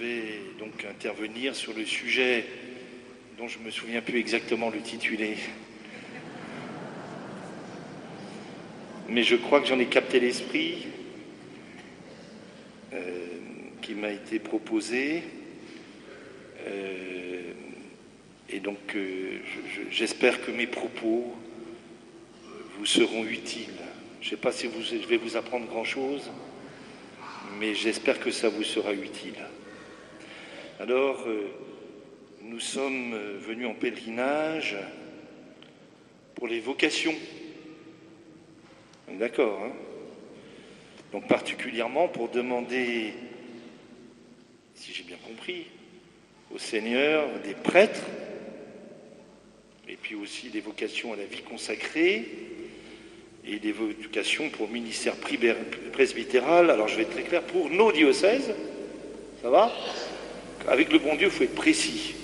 vais donc intervenir sur le sujet dont je ne me souviens plus exactement l'intitulé. Mais je crois que j'en ai capté l'esprit qui m'a été proposé. Et donc, j'espère que mes propos vous seront utiles. Je ne sais pas si je vais vous apprendre grand-chose, mais j'espère que ça vous sera utile. Alors, nous sommes venus en pèlerinage pour les vocations. D'accord, hein? Donc particulièrement pour demander, si j'ai bien compris, au Seigneur des prêtres, et puis aussi des vocations à la vie consacrée, et des vocations pour le ministère presbytéral. Alors je vais être très clair, pour nos diocèses, ça va? Avec le bon Dieu, il faut être précis.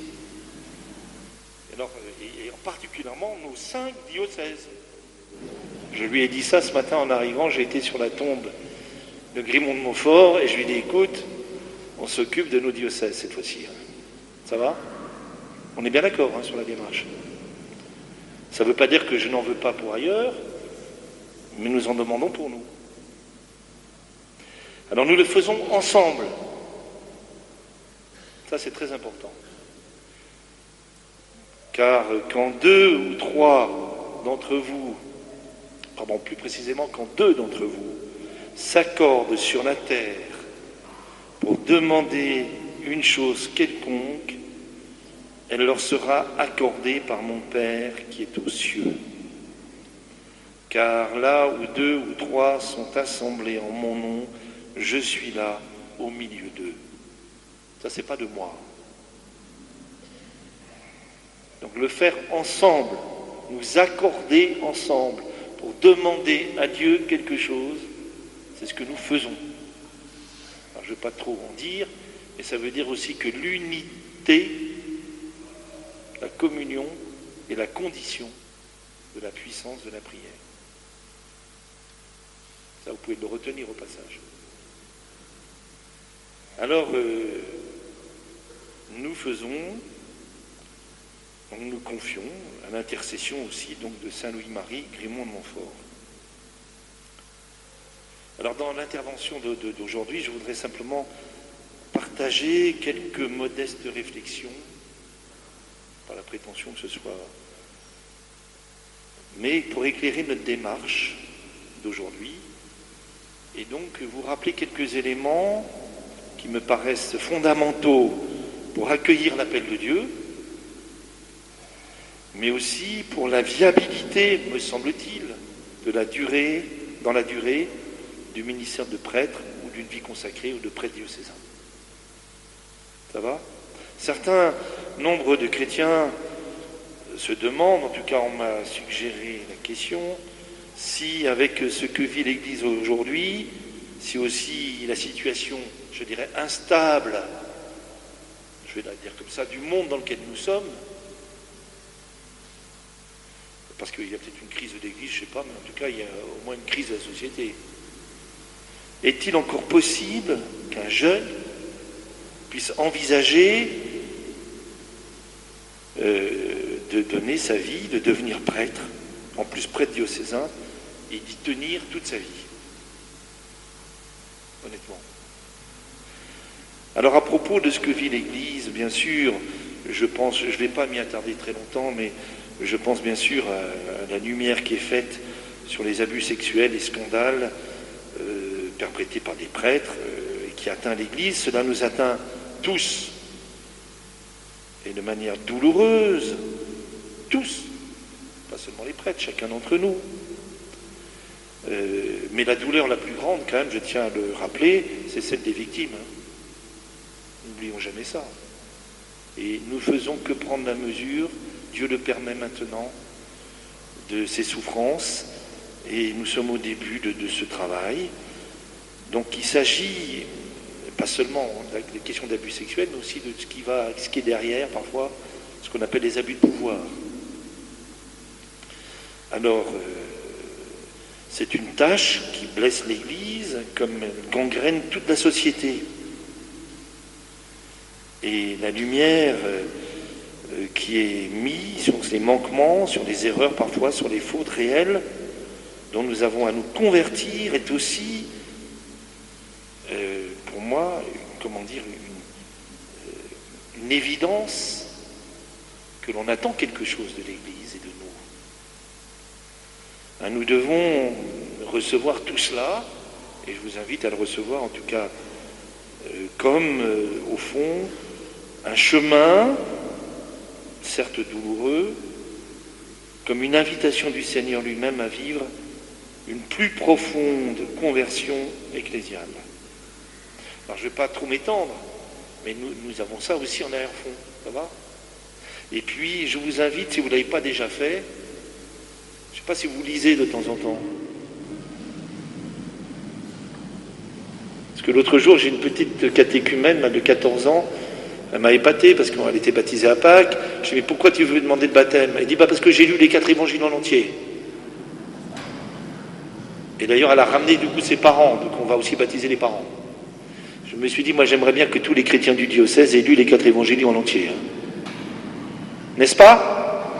Alors, et particulièrement nos 5 diocèses. Je lui ai dit ça ce matin en arrivant, j'ai été sur la tombe de Grimont de Montfort et je lui ai dit, écoute, on s'occupe de nos diocèses cette fois-ci. Ça va? On est bien d'accord sur la démarche. Ça ne veut pas dire que je n'en veux pas pour ailleurs, mais nous en demandons pour nous. Alors nous le faisons ensemble. Ça c'est très important. Car quand 2 ou 3 d'entre vous, pardon, plus précisément quand 2 d'entre vous s'accordent sur la terre pour demander une chose quelconque, elle leur sera accordée par mon Père qui est aux cieux. Car là où 2 ou 3 sont assemblés en mon nom, je suis là au milieu d'eux. Ça, c'est pas de moi. Donc le faire ensemble, nous accorder ensemble pour demander à Dieu quelque chose, c'est ce que nous faisons. Alors, je ne vais pas trop en dire, mais ça veut dire aussi que l'unité, la communion est la condition de la puissance de la prière. Ça, vous pouvez le retenir au passage. Alors, nous nous confions à l'intercession aussi donc de Saint Louis-Marie Grimont de Montfort. Alors dans l'intervention d'aujourd'hui, je voudrais simplement partager quelques modestes réflexions, pas la prétention que ce soit, mais pour éclairer notre démarche d'aujourd'hui, et donc vous rappeler quelques éléments qui me paraissent fondamentaux pour accueillir l'appel de Dieu, mais aussi pour la viabilité, me semble-t-il, dans la durée du ministère de prêtre ou d'une vie consacrée ou de prêtre diocésain. Ça va? Certains nombres de chrétiens se demandent, en tout cas on m'a suggéré la question, si avec ce que vit l'Église aujourd'hui, si aussi la situation, je dirais, instable, je vais la dire comme ça, du monde dans lequel nous sommes, parce qu'il y a peut-être une crise de l'Église, je ne sais pas, mais en tout cas, il y a au moins une crise de la société. Est-il encore possible qu'un jeune puisse envisager de donner sa vie, de devenir prêtre, en plus prêtre diocésain, et d'y tenir toute sa vie? Honnêtement. Alors à propos de ce que vit l'Église, bien sûr, je ne vais pas m'y attarder très longtemps, mais je pense bien sûr à la lumière qui est faite sur les abus sexuels et scandales perpétrés par des prêtres et qui atteint l'Église. Cela nous atteint tous, et de manière douloureuse, tous, pas seulement les prêtres, chacun d'entre nous. Mais la douleur la plus grande, quand même, je tiens à le rappeler, c'est celle des victimes. N'oublions jamais ça. Et nous faisons que prendre la mesure, Dieu le permet maintenant, de ces souffrances, et nous sommes au début de ce travail. Donc il s'agit, pas seulement des questions d'abus sexuels, mais aussi de ce qui est derrière, parfois, ce qu'on appelle les abus de pouvoir. Alors, c'est une tâche qui blesse l'Église comme elle gangrène toute la société. Et la lumière qui est mise sur les manquements, sur les erreurs parfois, sur les fautes réelles, dont nous avons à nous convertir, est aussi, pour moi, une évidence que l'on attend quelque chose de l'Église et de nous. Nous devons recevoir tout cela, et je vous invite à le recevoir en tout cas comme, au fond, un chemin, certes douloureux, comme une invitation du Seigneur lui-même à vivre une plus profonde conversion ecclésiale. Alors je ne vais pas trop m'étendre, mais nous avons ça aussi en arrière-fond, ça va ? Et puis je vous invite, si vous ne l'avez pas déjà fait, je ne sais pas si vous lisez de temps en temps. Parce que l'autre jour, j'ai une petite catéchumène de 14 ans, elle m'a épaté parce qu'elle était baptisée à Pâques. Je lui ai dit, mais pourquoi tu veux demander de baptême ? Elle dit, parce que j'ai lu les 4 évangiles en entier. Et d'ailleurs, elle a ramené du coup ses parents, donc on va aussi baptiser les parents. Je me suis dit, moi j'aimerais bien que tous les chrétiens du diocèse aient lu les 4 évangiles en entier. N'est-ce pas ?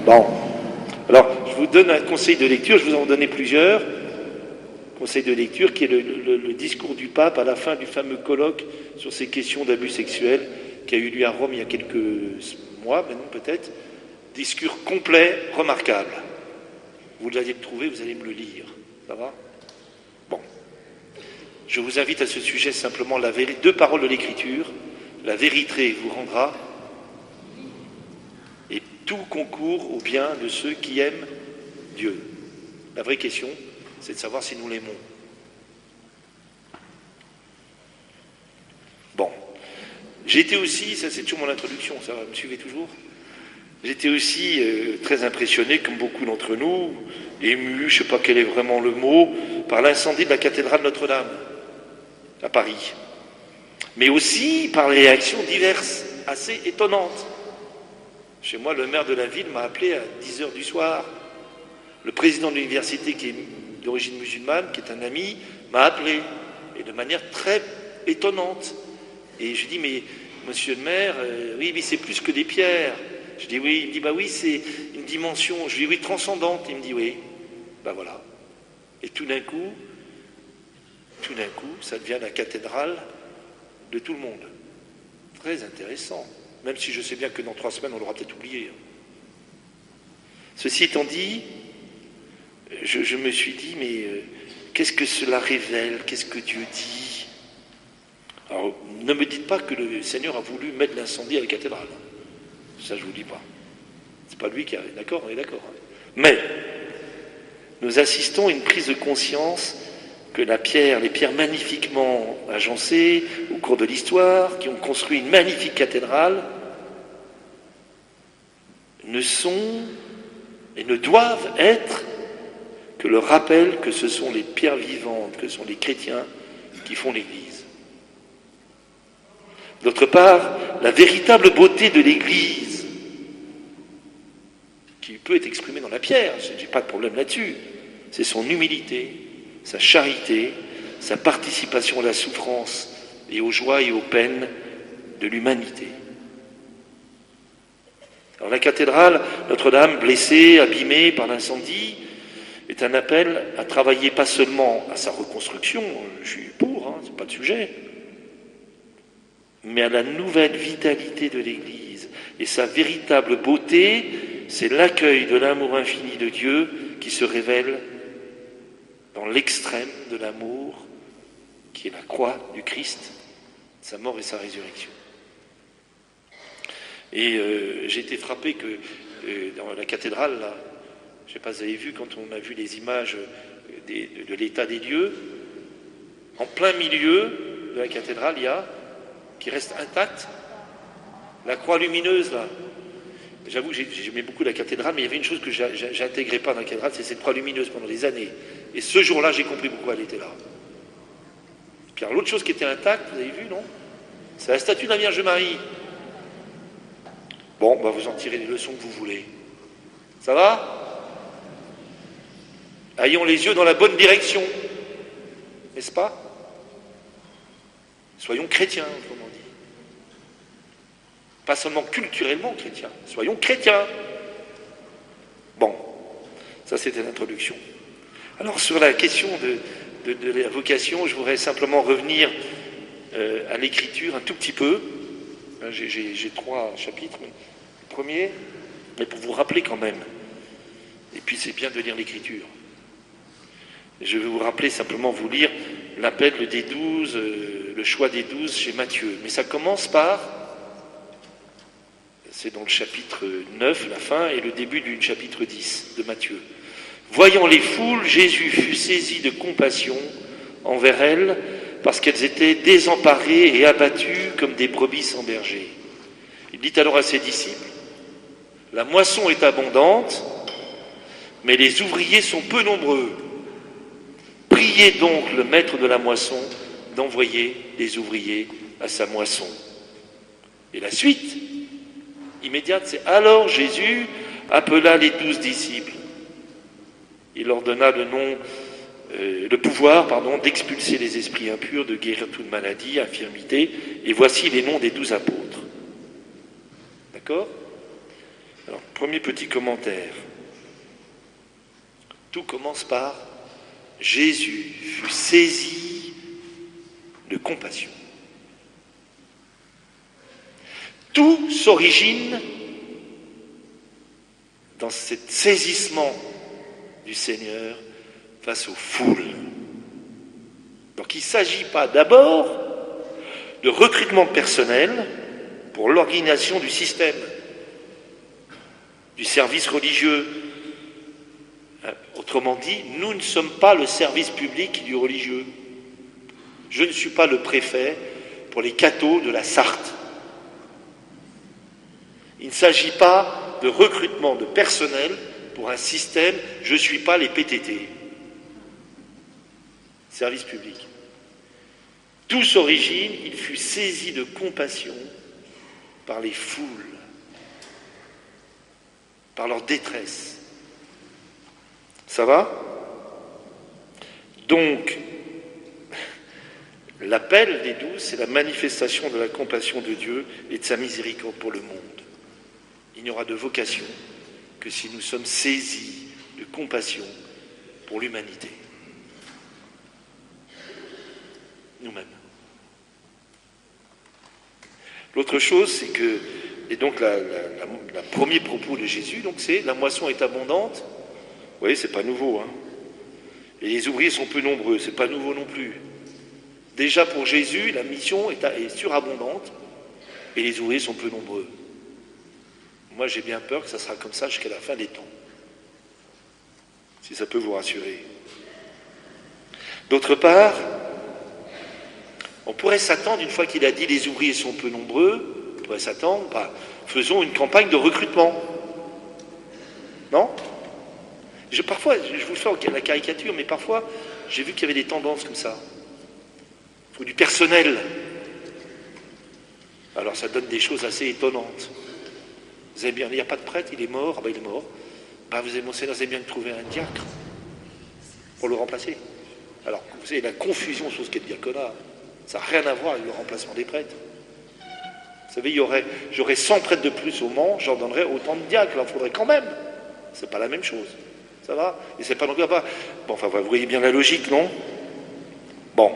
Bon. Alors, je vous donne un conseil de lecture, je vous en donner plusieurs. Conseil de lecture qui est le discours du pape à la fin du fameux colloque sur ces questions d'abus sexuels qui a eu lieu à Rome il y a quelques mois, maintenant peut-être. Discours complet, remarquable. Vous l'allez le trouver, vous allez me le lire. Ça va ? Bon. Je vous invite à ce sujet simplement deux paroles de l'Écriture. La vérité vous rendra, et tout concourt au bien de ceux qui aiment Dieu. La vraie question, c'est de savoir si nous l'aimons. Bon. J'étais aussi, ça c'est toujours mon introduction, ça me suivez toujours ? J'étais aussi très impressionné, comme beaucoup d'entre nous, ému, je ne sais pas quel est vraiment le mot, par l'incendie de la cathédrale Notre-Dame, à Paris. Mais aussi par les réactions diverses, assez étonnantes. Chez moi, le maire de la ville m'a appelé à 10h du soir. Le président de l'université, qui est d'origine musulmane, qui est un ami, m'a appelé, et de manière très étonnante. Et je dis, mais monsieur le maire, oui, mais c'est plus que des pierres. Je dis oui, il me dit, oui, c'est une dimension, je dis oui, transcendante. Il me dit oui, voilà. Et tout d'un coup, ça devient la cathédrale de tout le monde. Très intéressant, même si je sais bien que dans 3 semaines, on l'aura peut-être oublié. Ceci étant dit, je me suis dit, mais qu'est-ce que cela révèle ? Qu'est-ce que Dieu dit ? Alors, ne me dites pas que le Seigneur a voulu mettre l'incendie à la cathédrale. Ça, je ne vous dis pas. C'est pas lui qui a... D'accord, on est d'accord. Mais, nous assistons à une prise de conscience que les pierres magnifiquement agencées au cours de l'histoire, qui ont construit une magnifique cathédrale, ne sont et ne doivent être que le rappel que ce sont les pierres vivantes, que ce sont les chrétiens qui font l'Église. D'autre part, la véritable beauté de l'Église, qui peut être exprimée dans la pierre, je n'ai pas de problème là-dessus, c'est son humilité, sa charité, sa participation à la souffrance et aux joies et aux peines de l'humanité. Alors la cathédrale Notre-Dame, blessée, abîmée par l'incendie, est un appel à travailler pas seulement à sa reconstruction, je suis pour, c'est pas de sujet, mais à la nouvelle vitalité de l'Église. Et sa véritable beauté, c'est l'accueil de l'amour infini de Dieu qui se révèle dans l'extrême de l'amour qui est la croix du Christ, sa mort et sa résurrection. Et j'ai été frappé que dans la cathédrale, là, je ne sais pas si vous avez vu, quand on a vu les images de l'état des lieux, en plein milieu de la cathédrale, il y a, qui reste intacte, la croix lumineuse, là. J'avoue que j'aimais beaucoup la cathédrale, mais il y avait une chose que j'intégrais pas dans la cathédrale, c'est cette croix lumineuse pendant des années. Et ce jour-là, j'ai compris pourquoi elle était là. Puis alors, l'autre chose qui était intacte, vous avez vu, non ? C'est la statue de la Vierge Marie. Bon, vous en tirez les leçons que vous voulez. Ça va ? Ayons les yeux dans la bonne direction. N'est-ce pas ? Soyons chrétiens, autrement dit. Pas seulement culturellement chrétiens, soyons chrétiens. Bon, ça c'était l'introduction. Alors sur la question de la vocation, je voudrais simplement revenir à l'écriture un tout petit peu. J'ai 3 chapitres. Le premier, mais pour vous rappeler quand même. Et puis c'est bien de lire l'écriture. Je vais vous rappeler, simplement vous lire l'appel des 12, le choix des 12 chez Matthieu. Mais ça commence par, c'est dans le chapitre 9, la fin, et le début du chapitre 10 de Matthieu. Voyant les foules, Jésus fut saisi de compassion envers elles, parce qu'elles étaient désemparées et abattues comme des brebis sans berger. Il dit alors à ses disciples, « La moisson est abondante, mais les ouvriers sont peu nombreux. Priez donc le maître de la moisson d'envoyer des ouvriers à sa moisson. » Et la suite immédiate, c'est « Alors Jésus appela les 12 disciples. Il leur donna le pouvoir d'expulser les esprits impurs, de guérir toute maladie, infirmité, et voici les noms des 12 apôtres. » D'accord ? Alors, premier petit commentaire. Tout commence par Jésus fut saisi de compassion. Tout s'origine dans ce saisissement du Seigneur face aux foules. Donc il ne s'agit pas d'abord de recrutement personnel pour l'organisation du système, du service religieux. Autrement dit, nous ne sommes pas le service public du religieux. Je ne suis pas le préfet pour les cathos de la Sarthe. Il ne s'agit pas de recrutement de personnel pour un système, je ne suis pas les PTT. Service public. D'où s'origine, il fut saisi de compassion par les foules, par leur détresse. Ça va ? Donc, l'appel des 12, c'est la manifestation de la compassion de Dieu et de sa miséricorde pour le monde. Il n'y aura de vocation que si nous sommes saisis de compassion pour l'humanité. Nous-mêmes. L'autre chose, c'est que, et donc la premier propos de Jésus, donc c'est la moisson est abondante. Vous voyez, c'est pas nouveau, hein. Et les ouvriers sont peu nombreux, c'est pas nouveau non plus. Déjà pour Jésus, la mission est surabondante et les ouvriers sont peu nombreux. Moi, j'ai bien peur que ça sera comme ça jusqu'à la fin des temps. Si ça peut vous rassurer. D'autre part, on pourrait s'attendre, une fois qu'il a dit les ouvriers sont peu nombreux, on pourrait s'attendre, faisons une campagne de recrutement. Non ? Parfois, je vous fais la caricature, mais parfois, j'ai vu qu'il y avait des tendances comme ça. Il faut du personnel. Alors, ça donne des choses assez étonnantes. Vous avez bien, il n'y a pas de prêtre, il est mort, il est mort. Vous avez bien trouvé un diacre pour le remplacer. Alors, vous savez, la confusion sur ce qu'est le diaconat, ça n'a rien à voir avec le remplacement des prêtres. Vous savez, j'aurais 100 prêtres de plus au Mans, j'en donnerais autant de diacres, il en faudrait quand même. C'est pas la même chose. Ça va ? Et c'est pas non plus... vous voyez bien la logique, non ? Bon.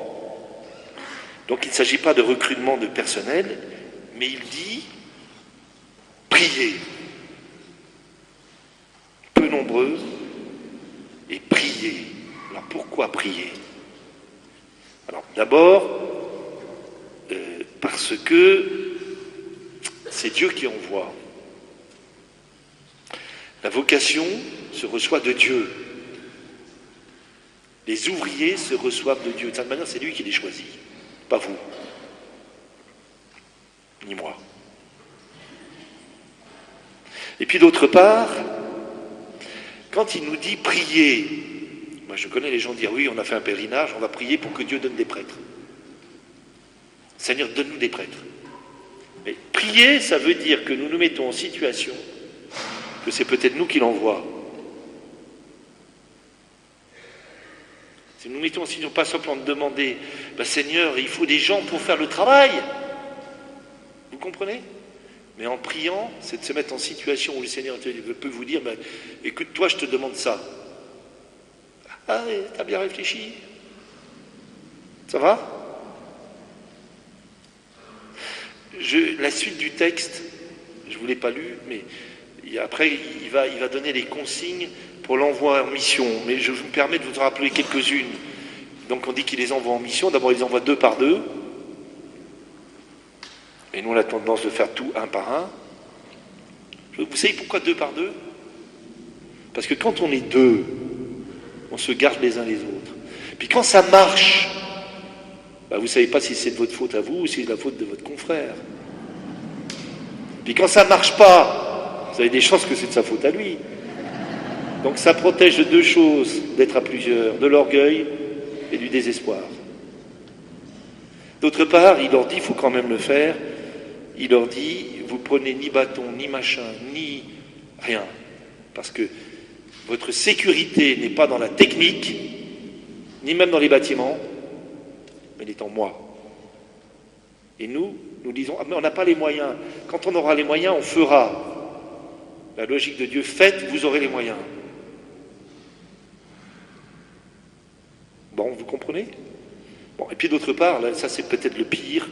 Donc il ne s'agit pas de recrutement de personnel, mais il dit priez. Peu nombreux et priez. Alors pourquoi prier ? Alors d'abord, parce que c'est Dieu qui envoie. La vocation se reçoit de Dieu. Les ouvriers se reçoivent de Dieu. De cette manière, c'est lui qui les choisit, pas vous, ni moi. Et puis d'autre part, quand il nous dit prier, moi je connais les gens dire oui, on a fait un pèlerinage, on va prier pour que Dieu donne des prêtres. Seigneur, donne-nous des prêtres. Mais prier, ça veut dire que nous nous mettons en situation que c'est peut-être nous qui l'envoie. Si nous mettons en situation, pas simplement de demander, Seigneur, il faut des gens pour faire le travail. Vous comprenez ? Mais en priant, c'est de se mettre en situation où le Seigneur peut vous dire, ben, écoute, toi, je te demande ça. Ah, t'as bien réfléchi? Ça va? La suite du texte, je ne vous l'ai pas lu, mais après, il va donner les consignes pour l'envoi en mission. Mais je me permets de vous en rappeler quelques-unes. Donc on dit qu'il les envoie en mission. D'abord, il les envoie 2 par 2. Et nous, on a tendance de faire tout 1 par 1. Vous savez pourquoi 2 par 2? Parce que quand on est 2, on se garde les uns les autres. Puis quand ça marche, ben vous ne savez pas si c'est de votre faute à vous ou si c'est de la faute de votre confrère. Puis quand ça ne marche pas, vous avez des chances que c'est de sa faute à lui. Donc ça protège de 2 choses, d'être à plusieurs, de l'orgueil et du désespoir. D'autre part, il leur dit, il faut quand même le faire, il leur dit, vous prenez ni bâton, ni machin, ni rien. Parce que votre sécurité n'est pas dans la technique, ni même dans les bâtiments, mais elle est en moi. Et nous disons, ah, mais on n'a pas les moyens. Quand on aura les moyens, on fera. La logique de Dieu, faites, vous aurez les moyens. Bon, vous comprenez? Bon, et puis d'autre part, là, ça c'est peut-être le pire,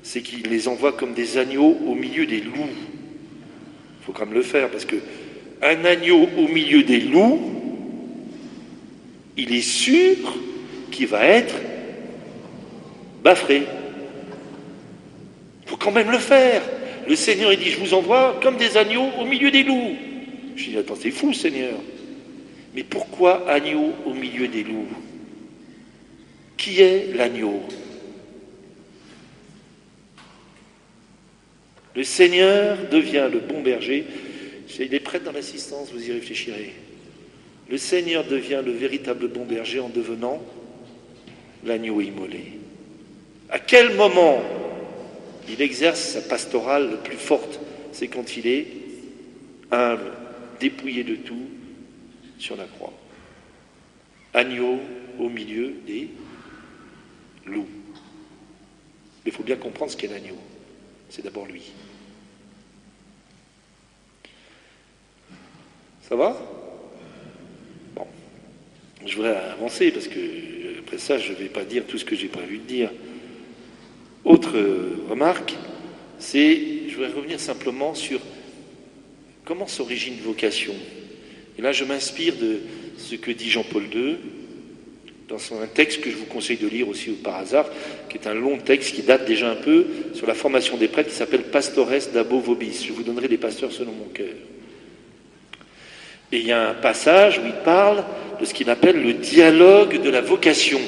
c'est qu'il les envoie comme des agneaux au milieu des loups. Il faut quand même le faire, parce que un agneau au milieu des loups, il est sûr qu'il va être baffré. Il faut quand même le faire. Le Seigneur, il dit, je vous envoie comme des agneaux au milieu des loups. Je dis, attends, c'est fou, Seigneur. Mais pourquoi agneau au milieu des loups? Qui est l'agneau? Le Seigneur devient le bon berger. Il est prêtre dans l'assistance, vous y réfléchirez. Le Seigneur devient le véritable bon berger en devenant l'agneau immolé. À quel moment il exerce sa pastorale le plus forte? C'est quand il est humble, dépouillé de tout sur la croix. Agneau au milieu des loups. Mais il faut bien comprendre ce qu'est l'agneau. C'est d'abord lui. Ça va? Bon. Je voudrais avancer parce que après ça, je ne vais pas dire tout ce que j'ai prévu de dire. Autre remarque, je voudrais revenir simplement sur comment s'origine une vocation. Et là, je m'inspire de ce que dit Jean-Paul II dans un texte que je vous conseille de lire aussi par hasard, qui est un long texte qui date déjà un peu sur la formation des prêtres, qui s'appelle Pastores Dabo Vobis. Je vous donnerai des pasteurs selon mon cœur. Et il y a un passage où il parle de ce qu'il appelle le dialogue de la vocation.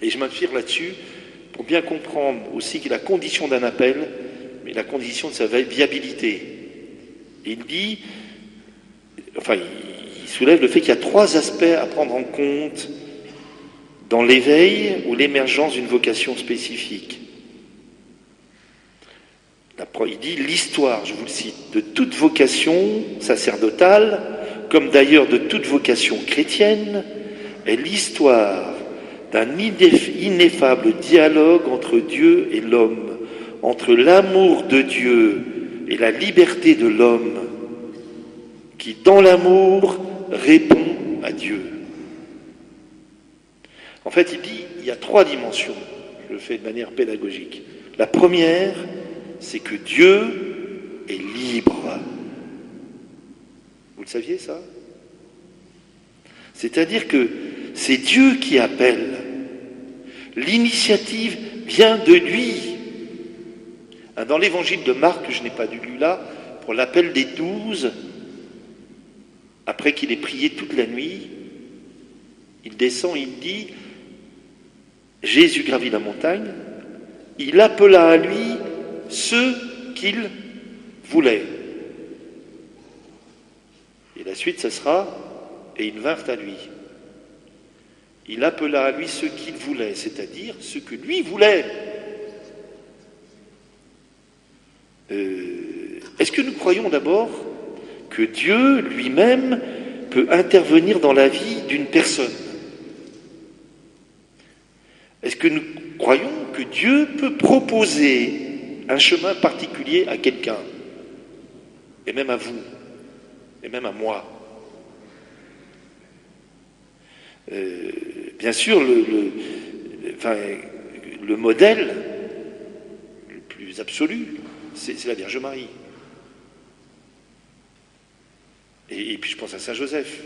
Et je m'inspire là-dessus pour bien comprendre aussi que la condition d'un appel, mais la condition de sa viabilité. Et il dit, enfin, il soulève le fait qu'il y a 3 aspects à prendre en compte dans l'éveil ou l'émergence d'une vocation spécifique. Il dit l'histoire, je vous le cite, de toute vocation sacerdotale, comme d'ailleurs de toute vocation chrétienne, est l'histoire d'un ineffable dialogue entre Dieu et l'homme, entre l'amour de Dieu et la liberté de l'homme, qui dans l'amour répond à Dieu. En fait, il dit, il y a 3 dimensions, je le fais de manière pédagogique. La première, c'est que Dieu est libre. Vous le saviez, ça? C'est-à-dire que c'est Dieu qui appelle. L'initiative vient de lui. Dans l'évangile de Marc, que je n'ai pas lu là, pour l'appel des 12, après qu'il ait prié toute la nuit, il descend, il dit, Jésus gravit la montagne, il appela à lui ceux qu'il voulait. Et la suite, ce sera, et ils vinrent à lui. Il appela à lui ceux qu'il voulait, c'est-à-dire ceux que lui voulait. Est-ce que nous croyons d'abord que Dieu lui-même peut intervenir dans la vie d'une personne? Est-ce que nous croyons que Dieu peut proposer un chemin particulier à quelqu'un, et même à vous, et même à moi. Bien sûr, le modèle le plus absolu, c'est la Vierge Marie. Et puis je pense à Saint Joseph.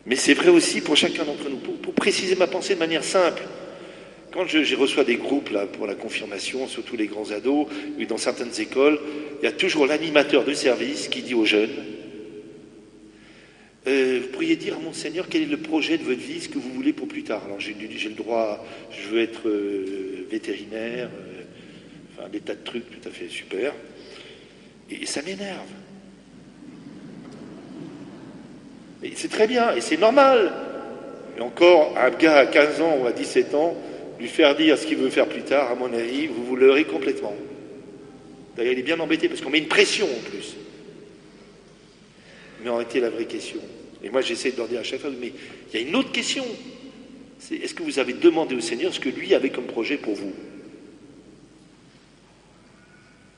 Mais c'est vrai aussi pour chacun d'entre nous. Pour préciser ma pensée de manière simple, quand je reçois des groupes là, pour la confirmation, surtout les grands ados, ou dans certaines écoles, il y a toujours l'animateur de service qui dit aux jeunes vous pourriez dire à mon Seigneur quel est le projet de votre vie, ce que vous voulez pour plus tard. Alors j'ai le droit, je veux être vétérinaire, enfin des tas de trucs tout à fait super. Et ça m'énerve. Et c'est très bien, et c'est normal. Et encore, un gars à 15 ans ou à 17 ans, lui faire dire ce qu'il veut faire plus tard, à mon avis, vous vous leurrez complètement. D'ailleurs, il est bien embêté, parce qu'on met une pression en plus. Mais en réalité, la vraie question, et moi j'essaie de leur dire à chaque fois, mais il y a une autre question. C'est est-ce que vous avez demandé au Seigneur ce que lui avait comme projet pour vous?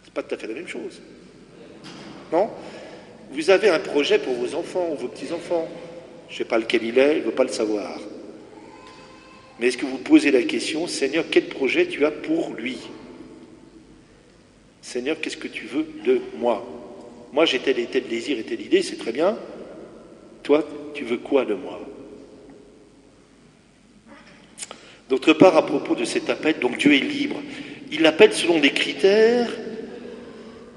C'est pas tout à fait la même chose. Non? Vous avez un projet pour vos enfants ou vos petits-enfants. Je ne sais pas lequel il est, il ne veut pas le savoir. Mais est-ce que vous posez la question, Seigneur, quel projet tu as pour lui? Seigneur, qu'est-ce que tu veux de moi? Moi, j'ai tel et tel désir et telle idée, c'est très bien. Toi, tu veux quoi de moi? D'autre part, à propos de cet appel, donc Dieu est libre. Il appelle selon des critères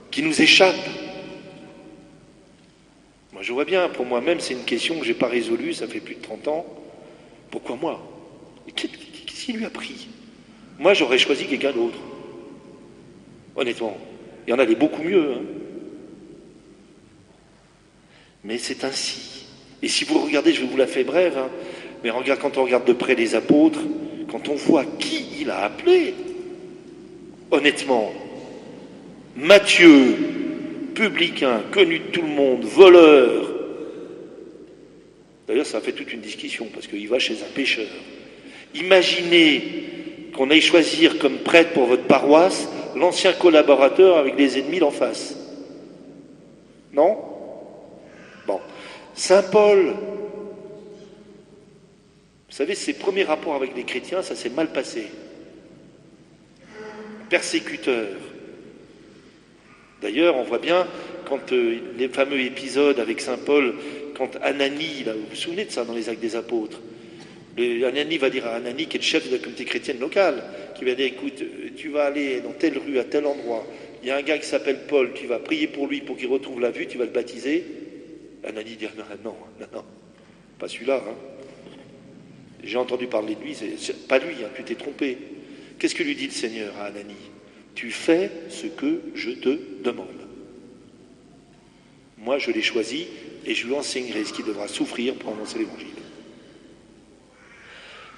qui nous échappent. Moi, je vois bien, pour moi-même, c'est une question que je n'ai pas résolue, ça fait plus de 30 ans. Pourquoi moi? Qu'est-ce qui lui a pris? Moi, j'aurais choisi quelqu'un d'autre. Honnêtement. Il y en a des beaucoup mieux. Hein. Mais c'est ainsi. Et si vous regardez, je vous la fais brève, hein, mais quand on regarde de près les apôtres, quand on voit qui il a appelé, honnêtement, Matthieu, publicain, connu de tout le monde, voleur. D'ailleurs, ça a fait toute une discussion, parce qu'il va chez un pêcheur. Imaginez qu'on aille choisir comme prêtre pour votre paroisse l'ancien collaborateur avec les ennemis d'en face. Non? Bon. Saint Paul, vous savez, ses premiers rapports avec les chrétiens, ça s'est mal passé. Persécuteur. D'ailleurs, on voit bien, quand les fameux épisodes avec Saint Paul, quand Ananie, là, vous vous souvenez de ça dans les Actes des Apôtres, Ananie va dire à Ananie, qui est le chef de la communauté chrétienne locale, qui va dire, écoute, tu vas aller dans telle rue, à tel endroit, il y a un gars qui s'appelle Paul, tu vas prier pour lui pour qu'il retrouve la vue, tu vas le baptiser. Ananie dit, non, pas celui-là. Hein. J'ai entendu parler de lui, c'est pas lui, hein, tu t'es trompé. Qu'est-ce que lui dit le Seigneur à Ananie? Tu fais ce que je te demande. Moi, je l'ai choisi et je lui enseignerai ce qu'il devra souffrir pour annoncer l'Évangile.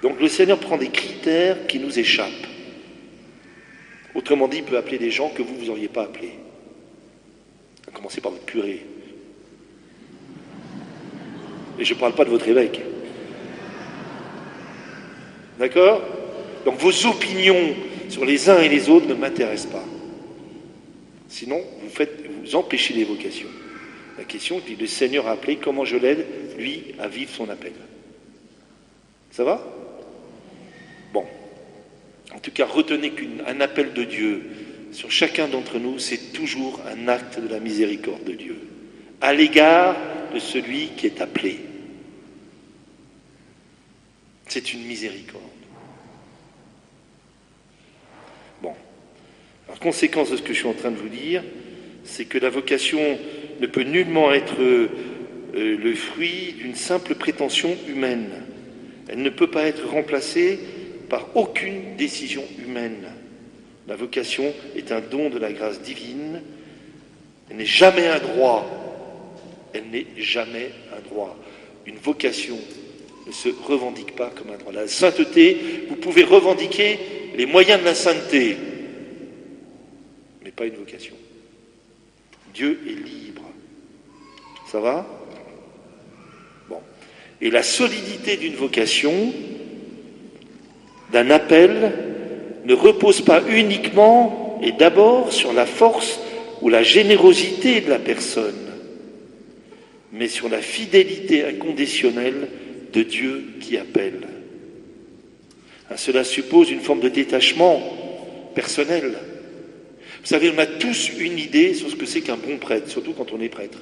Donc le Seigneur prend des critères qui nous échappent. Autrement dit, il peut appeler des gens que vous n'auriez pas appelés. À commencer par votre curé. Et je ne parle pas de votre évêque. D'accord? Donc vos opinions sur les uns et les autres ne m'intéressent pas. Sinon, vous empêchez les vocations. La question, dit le Seigneur a appelé, comment je l'aide, lui, à vivre son appel. Ça va? Bon. En tout cas, retenez qu'un appel de Dieu sur chacun d'entre nous, c'est toujours un acte de la miséricorde de Dieu, à l'égard de celui qui est appelé. C'est une miséricorde. Bon. Alors, conséquence de ce que je suis en train de vous dire, c'est que la vocation ne peut nullement être le fruit d'une simple prétention humaine. Elle ne peut pas être remplacée par aucune décision humaine. La vocation est un don de la grâce divine. Elle n'est jamais un droit. Elle n'est jamais un droit. Une vocation ne se revendique pas comme un droit. La sainteté, vous pouvez revendiquer les moyens de la sainteté, mais pas une vocation. Dieu est libre. Ça va? Bon. Et la solidité d'une vocation, d'un appel, ne repose pas uniquement est d'abord sur la force ou la générosité de la personne, mais sur la fidélité inconditionnelle de Dieu qui appelle. Cela suppose une forme de détachement personnel. Vous savez, on a tous une idée sur ce que c'est qu'un bon prêtre, surtout quand on est prêtre.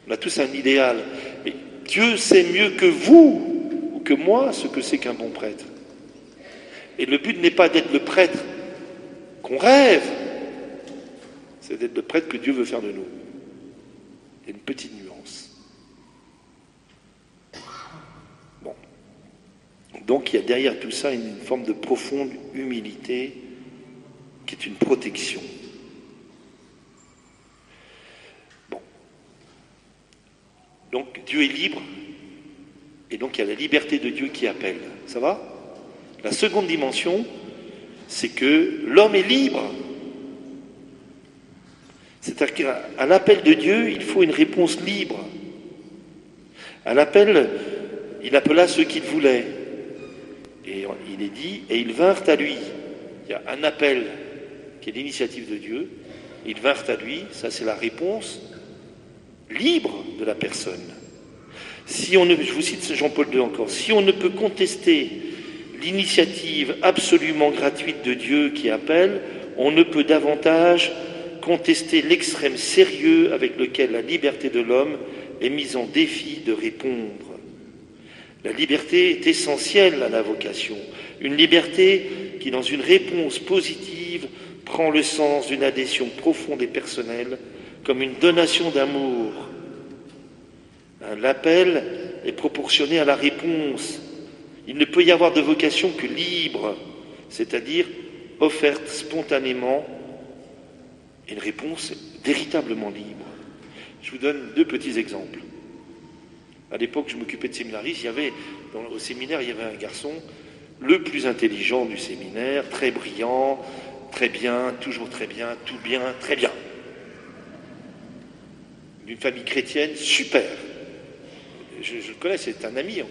On a tous un idéal. Mais Dieu sait mieux que vous ou que moi ce que c'est qu'un bon prêtre. Et le but n'est pas d'être le prêtre qu'on rêve, c'est d'être le prêtre que Dieu veut faire de nous. Il y a une petite nuance. Bon. Donc il y a derrière tout ça une forme de profonde humilité qui est une protection. Bon. Donc Dieu est libre, et donc il y a la liberté de Dieu qui appelle. Ça va ? La seconde dimension, c'est que l'homme est libre. C'est-à-dire qu'à l'appel de Dieu, il faut une réponse libre. À l'appel, il appela ceux qu'il voulait. Et il est dit, et ils vinrent à lui. Il y a un appel qui est l'initiative de Dieu. Ils vinrent à lui, ça c'est la réponse libre de la personne. Si on ne, je vous cite Jean-Paul II encore, si on ne peut contester l'initiative absolument gratuite de Dieu qui appelle, on ne peut davantage contester l'extrême sérieux avec lequel la liberté de l'homme est mise en défi de répondre. La liberté est essentielle à la vocation, une liberté qui, dans une réponse positive, prend le sens d'une adhésion profonde et personnelle, comme une donation d'amour. L'appel est proportionné à la réponse. Il ne peut y avoir de vocation que libre, c'est-à-dire offerte spontanément, et une réponse véritablement libre. Je vous donne deux petits exemples. À l'époque, je m'occupais de séminaristes, au séminaire, il y avait un garçon, le plus intelligent du séminaire, très brillant, très bien, toujours très bien, tout bien, très bien. D'une famille chrétienne, super. Je le connais, c'est un ami.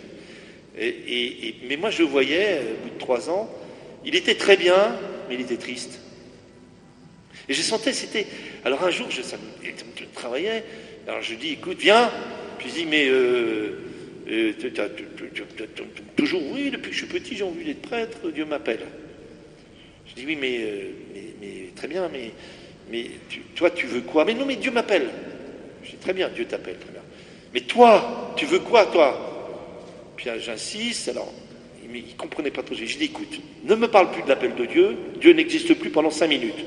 Mais moi, je le voyais, au bout de 3 ans, il était très bien, mais il était triste. Et je sentais, c'était... Alors un jour, je travaillais, alors je dis, écoute, viens. Puis je dis, mais toujours, oui, depuis que je suis petit, j'ai envie d'être prêtre, Dieu m'appelle. Je dis, oui, mais très bien, mais toi, tu veux quoi? Mais non, mais Dieu m'appelle. Je dis, très bien, Dieu t'appelle, très bien. Mais toi, tu veux quoi, toi? Puis j'insiste, alors, il ne comprenait pas trop. Je dis, écoute, ne me parle plus de l'appel de Dieu, Dieu n'existe plus pendant 5 minutes.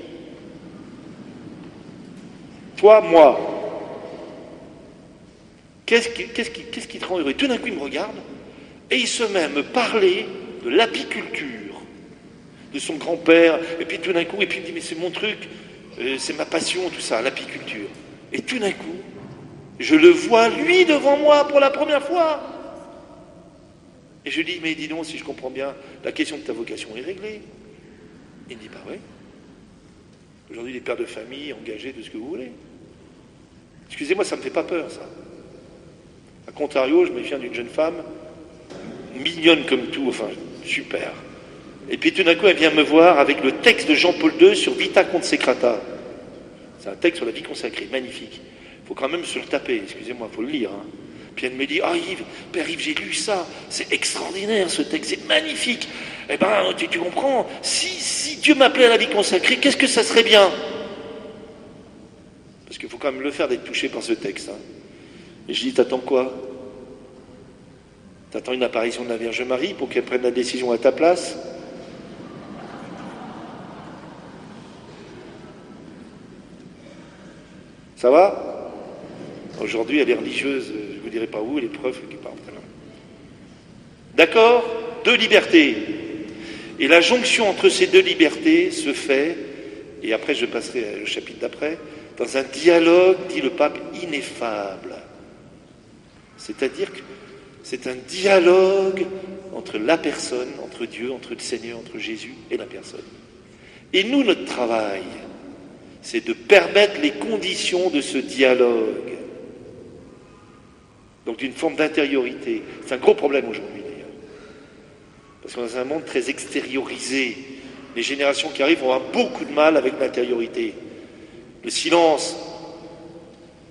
Toi, moi, qu'est-ce qui te rend heureux? Tout d'un coup, il me regarde, et il se met à me parler de l'apiculture, de son grand-père, et puis tout d'un coup, et puis il me dit, mais c'est mon truc, c'est ma passion, tout ça, l'apiculture. Et tout d'un coup, je le vois, lui, devant moi, pour la première fois. Et je dis, mais dis donc, si je comprends bien, la question de ta vocation est réglée. Il me dit, bah oui. Aujourd'hui, les pères de famille, engagés, tout ce que vous voulez. Excusez-moi, ça ne me fait pas peur, ça. A contrario, je me méfie d'une jeune femme, mignonne comme tout, enfin, super. Et puis tout d'un coup, elle vient me voir avec le texte de Jean-Paul II sur Vita Consecrata. C'est un texte sur la vie consacrée, magnifique. Il faut quand même se le taper, excusez-moi, il faut le lire. Hein. Puis elle me dit, ah Yves, Père Yves, j'ai lu ça, c'est extraordinaire ce texte, c'est magnifique. Eh ben, tu comprends, si Dieu m'appelait à la vie consacrée, qu'est-ce que ça serait bien? Parce qu'il faut quand même le faire d'être touché par ce texte. Hein. Et je dis, t'attends quoi? T'attends une apparition de la Vierge Marie pour qu'elle prenne la décision à ta place? Ça va? Aujourd'hui, elle est religieuse, je ne vous dirai pas où, elle est preuve qui parle. D'accord? 2 libertés. Et la jonction entre ces 2 libertés se fait, et après je passerai au chapitre d'après, dans un dialogue, dit le pape, ineffable. C'est-à-dire que c'est un dialogue entre la personne, entre Dieu, entre le Seigneur, entre Jésus et la personne. Et nous, notre travail, c'est de permettre les conditions de ce dialogue. Donc d'une forme d'intériorité. C'est un gros problème aujourd'hui d'ailleurs. Parce qu'on est dans un monde très extériorisé. Les générations qui arrivent vont avoir beaucoup de mal avec l'intériorité. Le silence.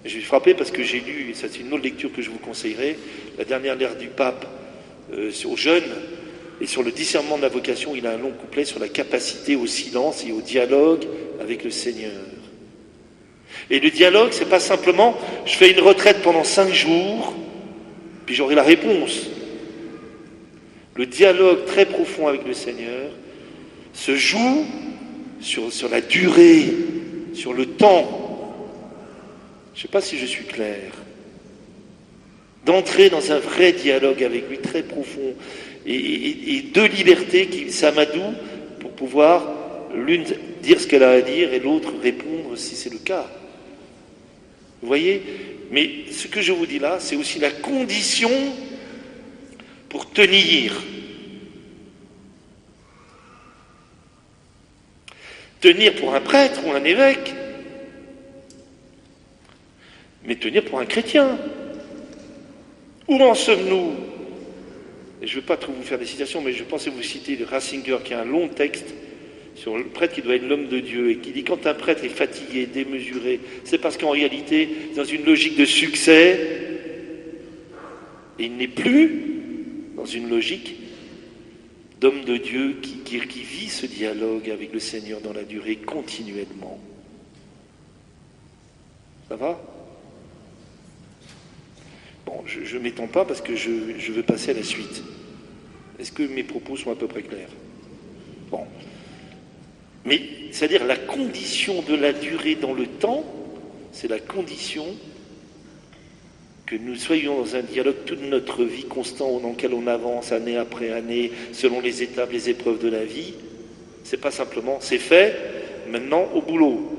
Je suis frappé parce que j'ai lu, et ça c'est une autre lecture que je vous conseillerais, la dernière lettre du pape aux jeunes, et sur le discernement de la vocation, il a un long couplet sur la capacité au silence et au dialogue avec le Seigneur. Et le dialogue, c'est pas simplement, je fais une retraite pendant 5 jours, puis j'aurai la réponse. Le dialogue très profond avec le Seigneur se joue sur la durée, sur le temps. Je ne sais pas si je suis clair. D'entrer dans un vrai dialogue avec lui, très profond, et de liberté qui s'amadouent pour pouvoir l'une dire ce qu'elle a à dire et l'autre répondre si c'est le cas. Vous voyez? Mais ce que je vous dis là, c'est aussi la condition pour tenir. Tenir pour un prêtre ou un évêque, mais tenir pour un chrétien. Où en sommes-nous? Et je ne veux pas trop vous faire des citations, mais je pensais vous citer de Ratzinger, qui a un long texte sur le prêtre qui doit être l'homme de Dieu, et qui dit quand un prêtre est fatigué, démesuré, c'est parce qu'en réalité, dans une logique de succès, il n'est plus dans une logique d'homme de Dieu qui vit ce dialogue avec le Seigneur dans la durée continuellement. Ça va? Bon, je ne m'étends pas parce que je veux passer à la suite. Est-ce que mes propos sont à peu près clairs? Bon. Mais, c'est-à-dire la condition de la durée dans le temps, c'est la condition que nous soyons dans un dialogue toute notre vie constant dans lequel on avance année après année, selon les étapes, les épreuves de la vie. C'est pas simplement, c'est fait, maintenant au boulot.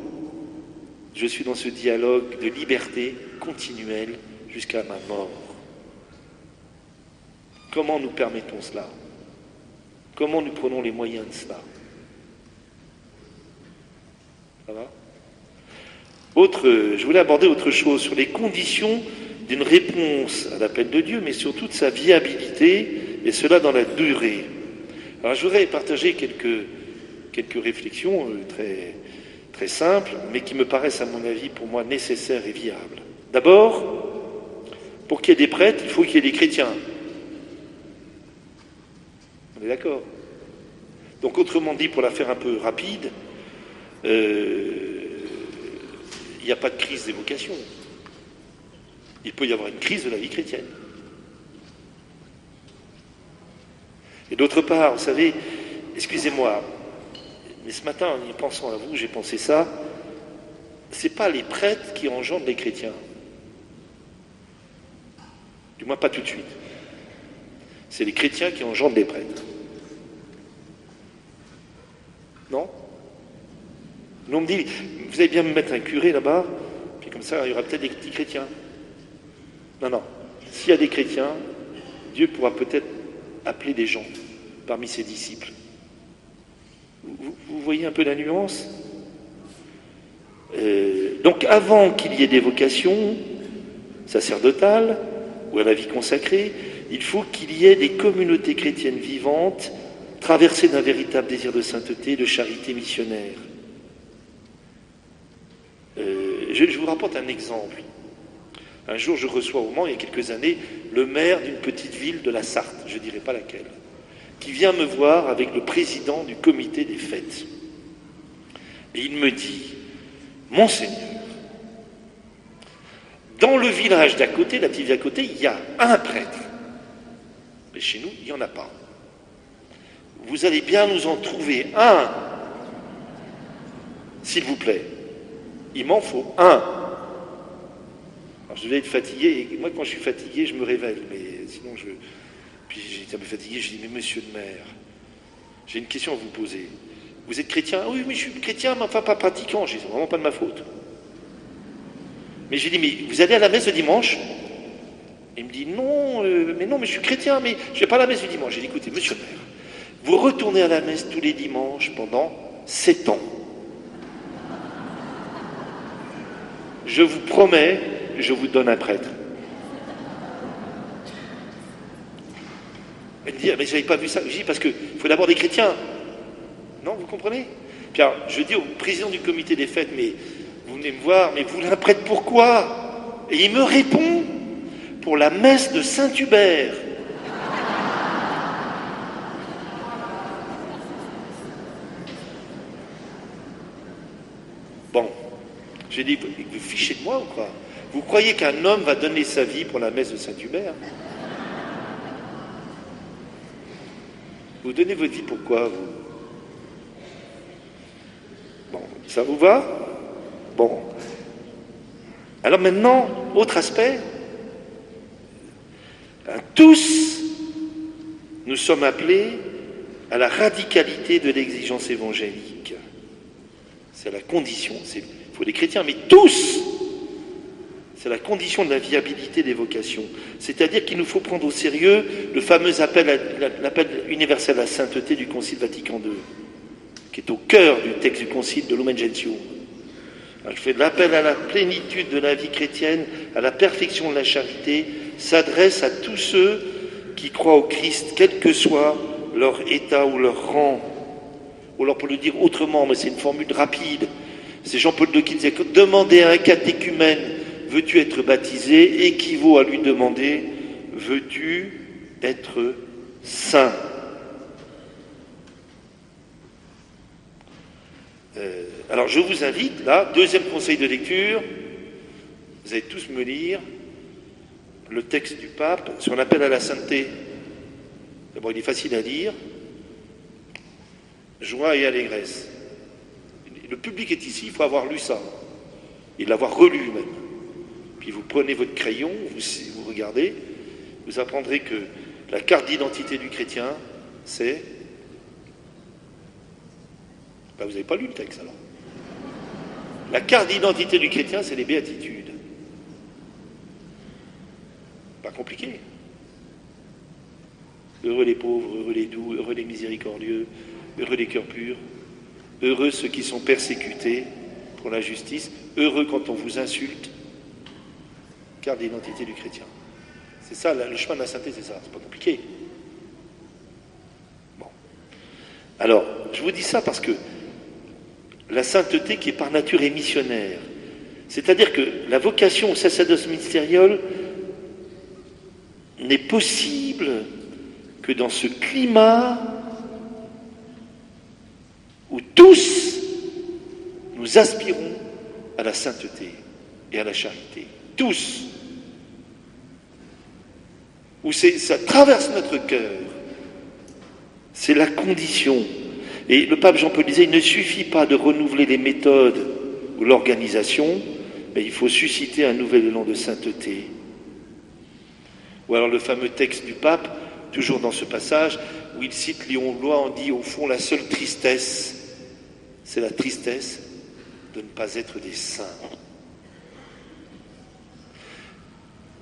Je suis dans ce dialogue de liberté continuelle jusqu'à ma mort. Comment nous permettons cela? Comment nous prenons les moyens de cela? Ça va? Je voulais aborder autre chose sur les conditions d'une réponse à l'appel de Dieu, mais surtout de sa viabilité, et cela dans la durée. Alors je voudrais partager quelques réflexions très, très simples, mais qui me paraissent à mon avis, pour moi, nécessaires et viables. D'abord, pour qu'il y ait des prêtres, il faut qu'il y ait des chrétiens. On est d'accord? Donc autrement dit, pour la faire un peu rapide, il n'y a pas de crise des vocations. Il peut y avoir une crise de la vie chrétienne. Et d'autre part, vous savez, excusez-moi, mais ce matin, en y pensant à vous, j'ai pensé ça, c'est pas les prêtres qui engendrent les chrétiens. Du moins pas tout de suite. C'est les chrétiens qui engendrent les prêtres. Non? Nous on me dit, vous allez bien me mettre un curé là-bas, puis comme ça, il y aura peut-être des petits chrétiens. Non, non. S'il y a des chrétiens, Dieu pourra peut-être appeler des gens parmi ses disciples. Vous voyez un peu la nuance? Donc avant qu'il y ait des vocations sacerdotales ou à la vie consacrée, il faut qu'il y ait des communautés chrétiennes vivantes traversées d'un véritable désir de sainteté, de charité missionnaire. Je vous rapporte un exemple. Un jour, je reçois au Mans, il y a quelques années, le maire d'une petite ville de la Sarthe, je ne dirai pas laquelle, qui vient me voir avec le président du comité des fêtes. Et il me dit, Monseigneur, dans le village d'à côté, la petite ville d'à côté, il y a un prêtre. Mais chez nous, il n'y en a pas. Vous allez bien nous en trouver un, s'il vous plaît. Il m'en faut un. Alors je devais être fatigué, et moi quand je suis fatigué, je me révèle, mais sinon je... Puis j'étais un peu fatigué, je dis, mais monsieur le maire, j'ai une question à vous poser. Vous êtes chrétien? Ah oui, mais je suis chrétien, mais enfin pas pratiquant. J'ai dit, c'est vraiment pas de ma faute. Mais j'ai dit, mais vous allez à la messe le dimanche? Il me dit, non, mais je suis chrétien, mais je ne vais pas à la messe du dimanche. J'ai dit, écoutez, monsieur le maire, vous retournez à la messe tous les dimanches pendant 7 ans. Je vous promets, je vous donne un prêtre. Elle me dit, ah, mais je n'avais pas vu ça. Je dis, parce qu'il faut d'abord des chrétiens. Non, vous comprenez? Puis alors, je dis au président du comité des fêtes, mais vous venez me voir, mais vous voulez un prêtre pourquoi? Et il me répond, pour la messe de Saint-Hubert. Bon, j'ai dit, vous fichez de moi ou quoi? Vous croyez qu'un homme va donner sa vie pour la messe de Saint-Hubert? Vous donnez votre vie pourquoi, vous? Bon, ça vous va? Bon. Alors maintenant, autre aspect. Tous, nous sommes appelés à la radicalité de l'exigence évangélique. C'est la condition, il faut des chrétiens, mais tous, c'est la condition de la viabilité des vocations. C'est-à-dire qu'il nous faut prendre au sérieux le fameux appel universel à la sainteté du Concile Vatican II, qui est au cœur du texte du Concile de Lumen Gentium. Je fais de l'appel à la plénitude de la vie chrétienne, à la perfection de la charité, s'adresse à tous ceux qui croient au Christ, quel que soit leur état ou leur rang. Ou alors pour le dire autrement, mais c'est une formule rapide, c'est Jean-Paul II qui disait que demander à un catéchumène « veux-tu être baptisé ?» équivaut à lui demander « veux-tu être saint ?» Alors je vous invite, là, deuxième conseil de lecture, vous allez tous me lire le texte du pape sur l'appel à la sainteté. D'abord, il est facile à lire. Joie et allégresse. Le public est ici, il faut avoir lu ça. Et l'avoir relu même. Puis vous prenez votre crayon, vous regardez, vous apprendrez que la carte d'identité du chrétien, c'est... Ben, vous n'avez pas lu le texte alors. La carte d'identité du chrétien, c'est les béatitudes. Pas compliqué. Heureux les pauvres, heureux les doux, heureux les miséricordieux, heureux les cœurs purs, heureux ceux qui sont persécutés pour la justice, heureux quand on vous insulte. Carte d'identité du chrétien. C'est ça, le chemin de la sainteté, c'est ça, c'est pas compliqué. Bon. Alors, je vous dis ça parce que la sainteté qui est par nature est missionnaire, c'est-à-dire que la vocation au sacerdoce ministériel n'est possible que dans ce climat où tous nous aspirons à la sainteté et à la charité. Tous. Où ça traverse notre cœur. C'est la condition. Et le pape Jean-Paul disait, il ne suffit pas de renouveler les méthodes ou l'organisation, mais il faut susciter un nouvel élan de sainteté. Ou alors le fameux texte du pape, toujours dans ce passage, où il cite Léon Bloy, on dit au fond la seule tristesse, c'est la tristesse de ne pas être des saints.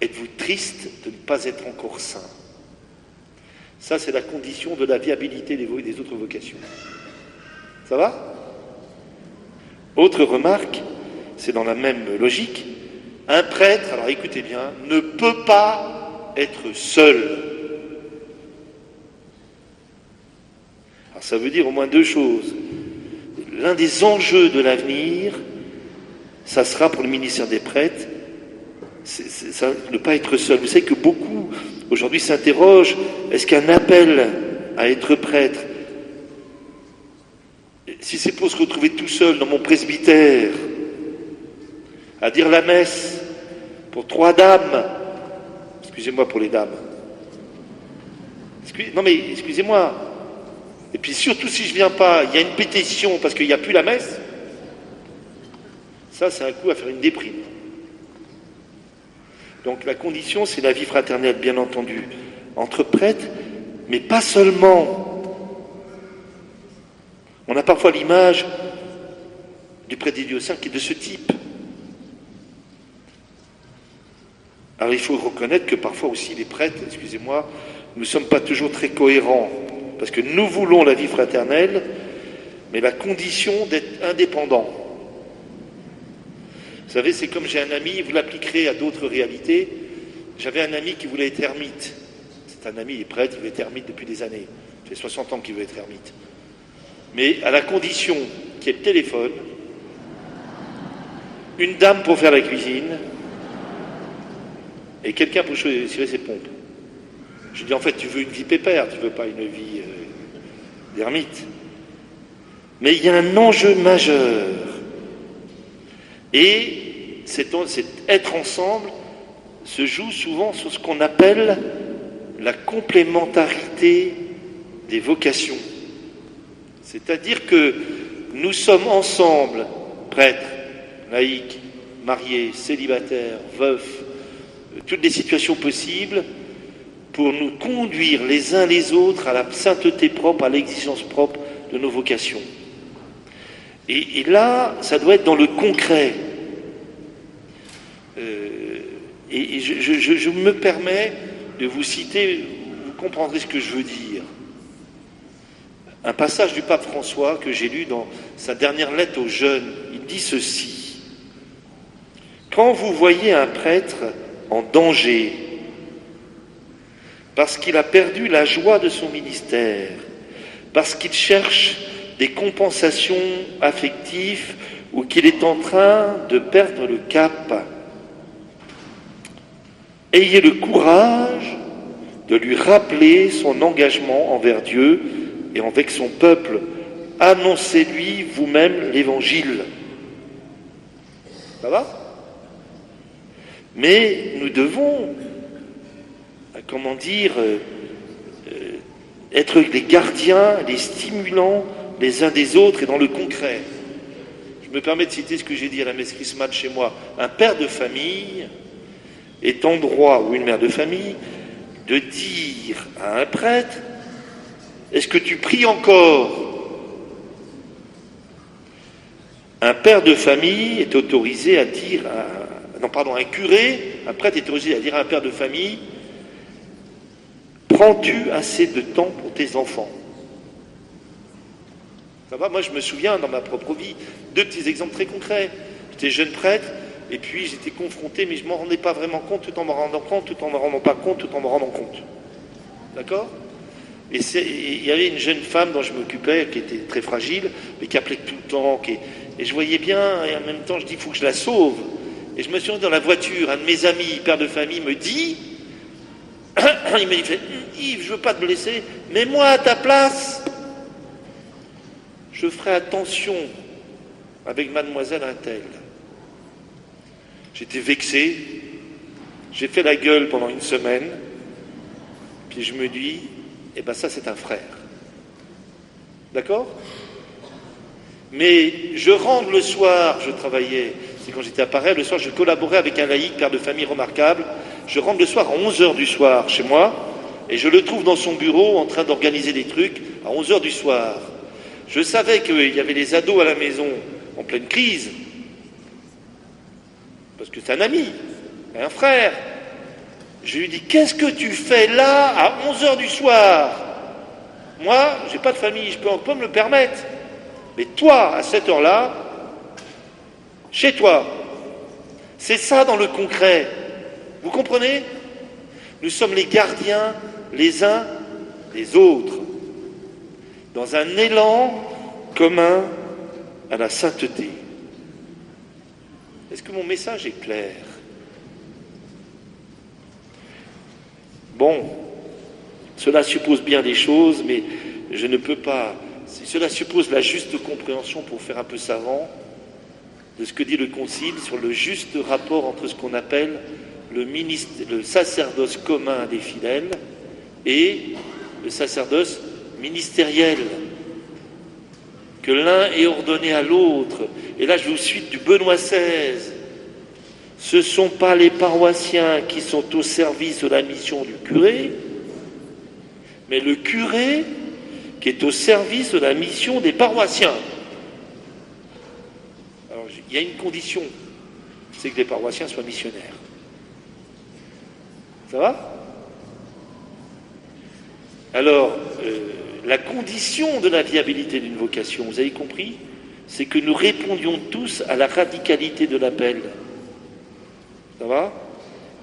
Êtes-vous triste de ne pas être encore saint? Ça, c'est la condition de la viabilité des autres vocations. Ça va? Autre remarque, c'est dans la même logique, un prêtre, alors écoutez bien, ne peut pas être seul. Alors ça veut dire au moins deux choses. L'un des enjeux de l'avenir, ça sera pour le ministère des prêtres, ça, ne pas être seul. Vous savez que beaucoup aujourd'hui s'interrogent, est-ce qu'un appel à être prêtre, si c'est pour se retrouver tout seul dans mon presbytère, à dire la messe pour 3 dames, excusez-moi pour les dames, non mais excusez-moi, et puis surtout si je viens pas, il y a une pétition parce qu'il n'y a plus la messe, ça c'est un coup à faire une déprime. Donc la condition, c'est la vie fraternelle, bien entendu, entre prêtres, mais pas seulement. On a parfois l'image du prêtre des diocèses qui est de ce type. Alors il faut reconnaître que parfois aussi les prêtres, excusez-moi, nous ne sommes pas toujours très cohérents, parce que nous voulons la vie fraternelle, mais la condition d'être indépendant. Vous savez, c'est comme j'ai un ami, vous l'appliquerez à d'autres réalités. J'avais un ami qui voulait être ermite. C'est un ami, il est prêtre, il veut être ermite depuis des années. Ça fait 60 ans qu'il veut être ermite. mais à la condition qu'il y ait le téléphone, une dame pour faire la cuisine et quelqu'un pour cirer ses pompes. Je dis en fait, tu veux une vie pépère, tu veux pas une vie d'ermite. Mais il y a un enjeu majeur. Et cet être ensemble se joue souvent sur ce qu'on appelle la complémentarité des vocations. C'est-à-dire que nous sommes ensemble, prêtres, laïcs, mariés, célibataires, veufs, toutes les situations possibles, pour nous conduire les uns les autres à la sainteté propre, à l'exigence propre de nos vocations. Et là, ça doit être dans le concret. Et je me permets de vous citer, vous comprendrez ce que je veux dire. Un passage du pape François que j'ai lu dans sa dernière lettre aux jeunes, il dit ceci. Quand vous voyez un prêtre en danger, parce qu'il a perdu la joie de son ministère, parce qu'il cherche des compensations affectives ou qu'il est en train de perdre le cap, ayez le courage de lui rappeler son engagement envers Dieu et avec son peuple. Annoncez-lui vous-même l'évangile. Ça va ? Mais nous devons, comment dire, être les gardiens, les stimulants les uns des autres et dans le concret. Je me permets de citer ce que j'ai dit à la messe Christmas chez moi. Un père de famille est en droit, ou une mère de famille, de dire à un prêtre, est-ce que tu pries encore ? Un père de famille est autorisé à dire, un curé, un prêtre est autorisé à dire à un père de famille, prends-tu assez de temps pour tes enfants ? Ça va ? Moi, je me souviens, dans ma propre vie, deux petits exemples très concrets. J'étais jeune prêtre, et puis j'étais confronté, mais je ne m'en rendais pas vraiment compte, tout en me rendant compte, tout en ne me rendant pas compte, tout en me rendant compte. D'accord ? Et il y avait une jeune femme dont je m'occupais, qui était très fragile, mais qui appelait tout le temps, et je voyais bien, et en même temps, je dis, il faut que je la sauve. Et je me suis rendu dans la voiture, un de mes amis, père de famille, me dit, il m'a dit, Yves, je ne veux pas te blesser, mais moi, à ta place, je ferai attention avec mademoiselle Intel. J'étais vexé, j'ai fait la gueule pendant une semaine, puis je me dis, eh ben ça c'est un frère. D'accord ? Mais je rentre le soir, je travaillais, c'est quand j'étais à Paris, le soir je collaborais avec un laïc, père de famille remarquable, je rentre le soir à 11h du soir chez moi, et je le trouve dans son bureau en train d'organiser des trucs à 11h du soir. Je savais qu'il y avait les ados à la maison en pleine crise, parce que c'est un ami, un frère. Je lui dis, qu'est-ce que tu fais là à 11h du soir ? Moi, j'ai pas de famille, je peux pas me le permettre. Mais toi, à cette heure-là, chez toi, c'est ça dans le concret. Vous comprenez ? Nous sommes les gardiens les uns des autres, dans un élan commun à la sainteté. Est-ce que mon message est clair ? Bon, cela suppose bien des choses, mais je ne peux pas... Cela suppose la juste compréhension, pour faire un peu savant, de ce que dit le Concile sur le juste rapport entre ce qu'on appelle le sacerdoce commun des fidèles et le sacerdoce ministériel, que l'un est ordonné à l'autre. Et là, je vous cite du Benoît XVI. Ce ne sont pas les paroissiens qui sont au service de la mission du curé, mais le curé qui est au service de la mission des paroissiens. Alors, il y a une condition, c'est que les paroissiens soient missionnaires. Ça va ? Alors, la condition de la viabilité d'une vocation, vous avez compris, c'est que nous répondions tous à la radicalité de l'appel. Ça va ?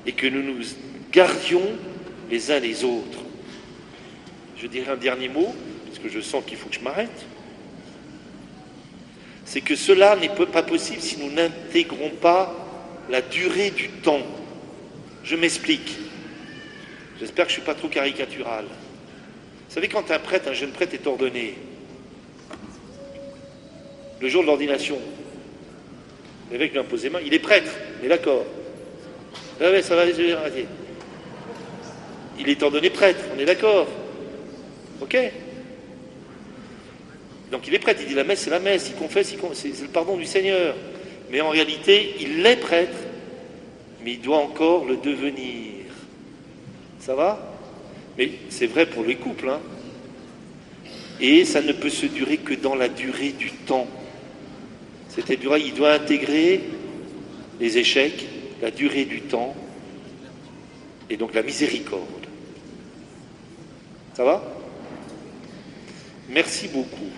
Et que nous nous gardions les uns les autres. Je dirais un dernier mot, parce que je sens qu'il faut que je m'arrête. c'est que cela n'est pas possible si nous n'intégrons pas la durée du temps. Je m'explique. J'espère que je ne suis pas trop caricatural. Vous savez, quand un jeune prêtre est ordonné, le jour de l'ordination, l'évêque lui impose les mains, il est prêtre, on est d'accord. Ah ouais, ça va, arrêtez. Il est ordonné prêtre, on est d'accord. Ok. Donc il est prêtre, il dit la messe, c'est la messe, il confesse, c'est le pardon du Seigneur. Mais en réalité, il est prêtre, mais il doit encore le devenir. Ça va? Mais c'est vrai pour les couples, hein. Et ça ne peut se durer que dans la durée du temps. C'est-à-dire, il doit intégrer les échecs, la durée du temps, et donc la miséricorde. Ça va? Merci beaucoup.